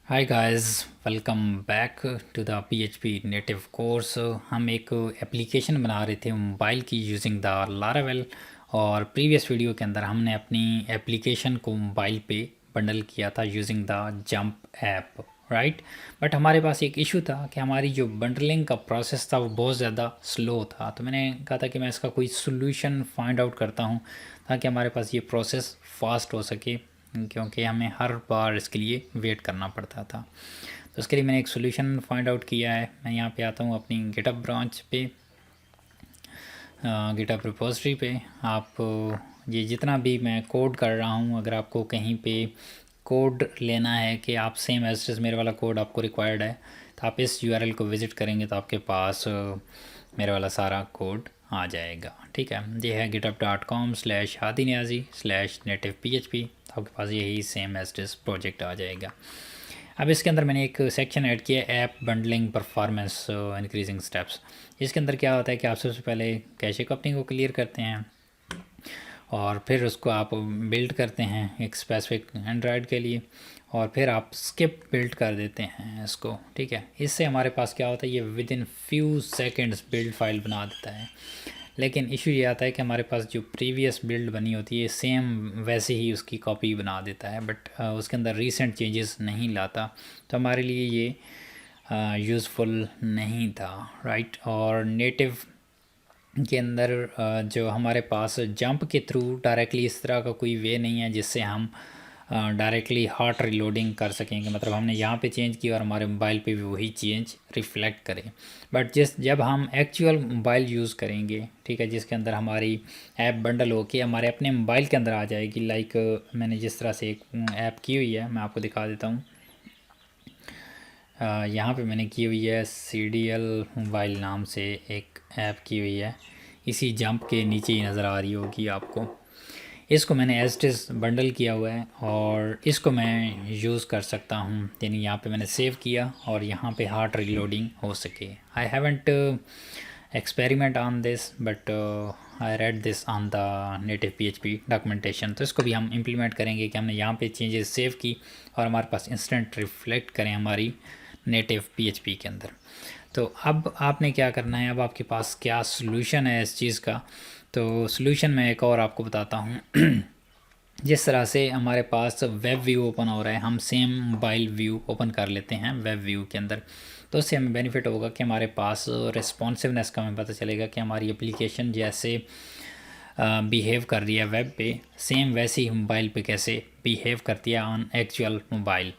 Hi guys, welcome back to the PHP native course. हम एक application बना रहे थे मोबाइल की यूजिंग द लारावेल। और प्रीवियस वीडियो के अंदर हमने अपनी एप्लीकेशन को मोबाइल पे बंडल किया था using the jump app, right. But हमारे पास एक इशू था कि हमारी जो बंडलिंग का प्रोसेस था वो बहुत ज़्यादा स्लो था। तो मैंने कहा था कि मैं इसका कोई सोल्यूशन फाइंड आउट करता हूँ ताकि हमारे पास ये प्रोसेस फास्ट हो सके, क्योंकि हमें हर बार इसके लिए वेट करना पड़ता था। तो उसके लिए मैंने एक सोल्यूशन फाइंड आउट किया है। मैं यहाँ पे आता हूँ अपनी गिटहब ब्रांच पे, गिटहब रिपोजिटरी पे। आप ये जितना भी मैं कोड कर रहा हूँ, अगर आपको कहीं पे कोड लेना है कि आप सेम एज मेरे वाला कोड आपको रिक्वायर्ड है, तो आप इस यूआरएल को विज़िट करेंगे तो आपके पास मेरे वाला सारा कोड आ जाएगा। ठीक है, ये है github.com/hadi-niazi/native-php। तो आपके पास यही सेम एज प्रोजेक्ट आ जाएगा। अब इसके अंदर मैंने एक सेक्शन ऐड किया, app bundling performance increasing steps. इसके अंदर क्या होता है कि आप सबसे पहले कैशे कपलिंग को क्लियर करते हैं और फिर उसको आप बिल्ड करते हैं एक स्पेसिफिक एंड्रॉयड के लिए, और फिर आप स्किप बिल्ड कर देते हैं इसको। ठीक है, इससे हमारे पास क्या होता है, ये with in few seconds build file बना देता है। लेकिन इशू ये आता है कि हमारे पास जो प्रीवियस बिल्ड बनी होती है सेम वैसे ही उसकी कॉपी बना देता है, बट उसके अंदर रीसेंट चेंजेस नहीं लाता। तो हमारे लिए ये यूज़फुल नहीं था, राइट। और नेटिव के अंदर जो हमारे पास जंप के थ्रू डायरेक्टली इस तरह का कोई वे नहीं है जिससे हम डायरेक्टली हार्ट रीलोडिंग कर सकेंगे। मतलब हमने यहाँ पे चेंज किया और हमारे मोबाइल पे भी वही चेंज रिफ्लेक्ट करे। बट जब हम एक्चुअल मोबाइल यूज़ करेंगे, ठीक है, जिसके अंदर हमारी ऐप बंडल हो के हमारे अपने मोबाइल के अंदर आ जाएगी। लाइक मैंने जिस तरह से एक ऐप की हुई है, मैं आपको दिखा देता हूँ। यहाँ पे मैंने की हुई है CDL मोबाइल नाम से एक ऐप की हुई है, इसी जंप के नीचे ही नज़र आ रही होगी आपको। इसको मैंने एज इट इज़ बंडल किया हुआ है और इसको मैं यूज़ कर सकता हूँ। यानी यहाँ पे मैंने सेव किया और यहाँ पे हार्ट रीलोडिंग हो सके। I haven't experiment on this, but I read this on the native PHP documentation. तो इसको भी हम इम्प्लीमेंट करेंगे कि हमने यहाँ पे चेंजेस सेव की और हमारे पास इंस्टेंट रिफ्लेक्ट करें हमारी नेटिव PHP के अंदर। तो अब आपने क्या करना है, अब आपके पास क्या सोल्यूशन है इस चीज़ का। तो सोल्यूशन मैं एक और आपको बताता हूँ। जिस तरह से हमारे पास वेब व्यू ओपन हो रहा है, हम सेम मोबाइल व्यू ओपन कर लेते हैं वेब व्यू के अंदर। तो उससे हमें बेनिफिट होगा कि हमारे पास रिस्पॉन्सिवनेस का हमें पता चलेगा कि हमारी एप्लीकेशन जैसे बिहेव कर रही है वेब पे, सेम वैसे ही मोबाइल पे कैसे बिहेव करती है ऑन एक्चुअल मोबाइल।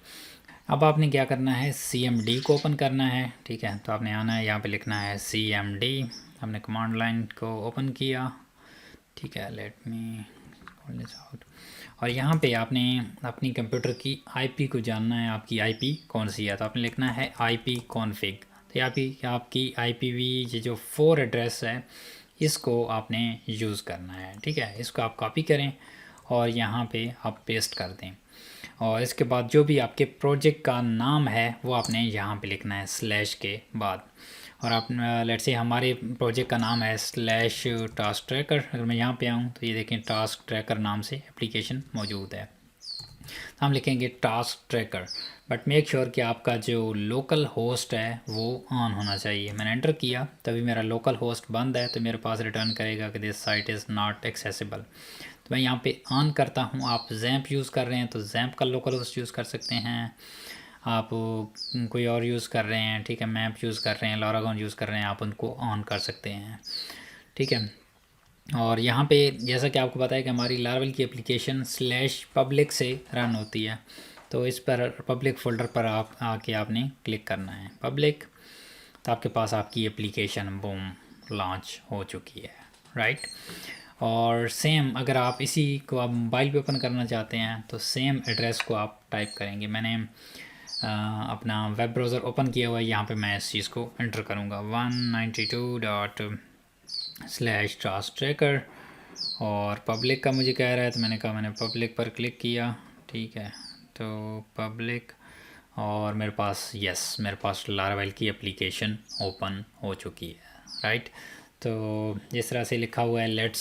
अब आपने क्या करना है, CMD को ओपन करना है। ठीक है, तो आपने आना है, यहाँ पे लिखना है CMD। हमने कमांड लाइन को ओपन किया। ठीक है, let me call this out. और यहाँ पे आपने अपनी कंप्यूटर की IP को जानना है, आपकी IP कौन सी है। तो आपने लिखना है IP config। तो यहाँ पे आपकी IPv ये जो 4 एड्रेस है इसको आपने यूज़ करना है। ठीक है, इसको आप कॉपी करें और यहाँ पे आप पेस्ट कर दें। और इसके बाद जो भी आपके प्रोजेक्ट का नाम है वो आपने यहाँ पे लिखना है स्लैश के बाद। और आप लेट्स से हमारे प्रोजेक्ट का नाम है स्लैश टास्क ट्रैकर। अगर मैं यहाँ पे आऊँ तो ये देखें टास्क ट्रैकर नाम से एप्लीकेशन मौजूद है। तो हम लिखेंगे task tracker, but make sure कि आपका जो लोकल होस्ट है वो ऑन होना चाहिए। मैंने एंटर किया, तभी मेरा लोकल होस्ट बंद है तो मेरे पास रिटर्न करेगा कि this site is not accessible. तो मैं यहाँ पे ऑन करता हूँ। आप जैम्प यूज़ कर रहे हैं तो जैम्प का लोकल होस्ट यूज़ कर सकते हैं। आप कोई और यूज़ कर रहे हैं, ठीक है, मैप यूज़ कर रहे हैं, लॉरागॉन यूज़ कर रहे हैं, आप उनको ऑन कर सकते हैं। ठीक है, और यहाँ पे जैसा कि आपको पता है कि हमारी लारावेल की एप्लीकेशन स्लैश पब्लिक से रन होती है। तो इस पर पब्लिक फोल्डर पर आप आके आपने क्लिक करना है पब्लिक। तो आपके पास आपकी एप्लीकेशन बूम लॉन्च हो चुकी है, राइट। और सेम अगर आप इसी को आप मोबाइल पे ओपन करना चाहते हैं तो सेम एड्रेस को आप टाइप करेंगे। मैंने अपना वेब ब्राउज़र ओपन किया हुआ है, यहाँ पे मैं इस चीज़ को एंटर करूँगा 192./टास्क ट्रैकर। और पब्लिक का मुझे कह रहा है तो मैंने कहा, मैंने पब्लिक पर क्लिक किया। ठीक है, तो पब्लिक, और मेरे पास मेरे पास लारावेल की एप्लीकेशन ओपन हो चुकी है, राइट। तो जिस तरह से लिखा हुआ है लेट्स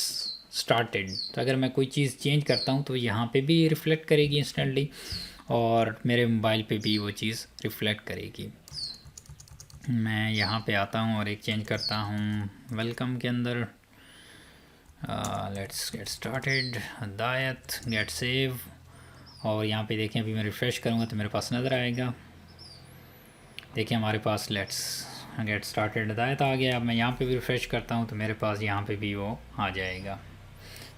स्टार्टेड, तो अगर मैं कोई चीज़ चेंज करता हूँ तो यहाँ पे भी रिफ्लेक्ट करेगी इंस्टेंटली। और मेरे मोबाइल पे भी वो चीज़ रिफ़्लेक्ट करेगी। मैं यहाँ पे आता हूँ और एक चेंज करता हूँ वेलकम के अंदर। लेट्स गेट स्टार्टेड, हिदायत, गेट सेव। और यहाँ पे देखें, अभी मैं रिफ़्रेश करूँगा तो मेरे पास नज़र आएगा। देखिए हमारे पास लेट्स गेट स्टार्टेड हिदायत आ गया। अब मैं यहाँ पे भी रिफ़्रेश करता हूँ तो मेरे पास यहाँ पे भी वो आ जाएगा।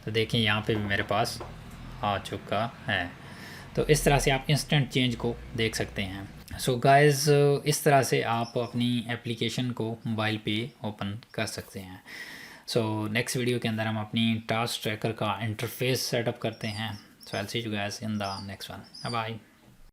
तो देखिए यहाँ पे भी मेरे पास आ चुका है। तो इस तरह से आप इंस्टेंट चेंज को देख सकते हैं। सो गाइस, इस तरह से आप अपनी एप्लीकेशन को मोबाइल पे ओपन कर सकते हैं। सो नेक्स्ट वीडियो के अंदर हम अपनी टास्क ट्रैकर का इंटरफेस सेटअप करते हैं। So I will see you guys in the next one. Bye bye.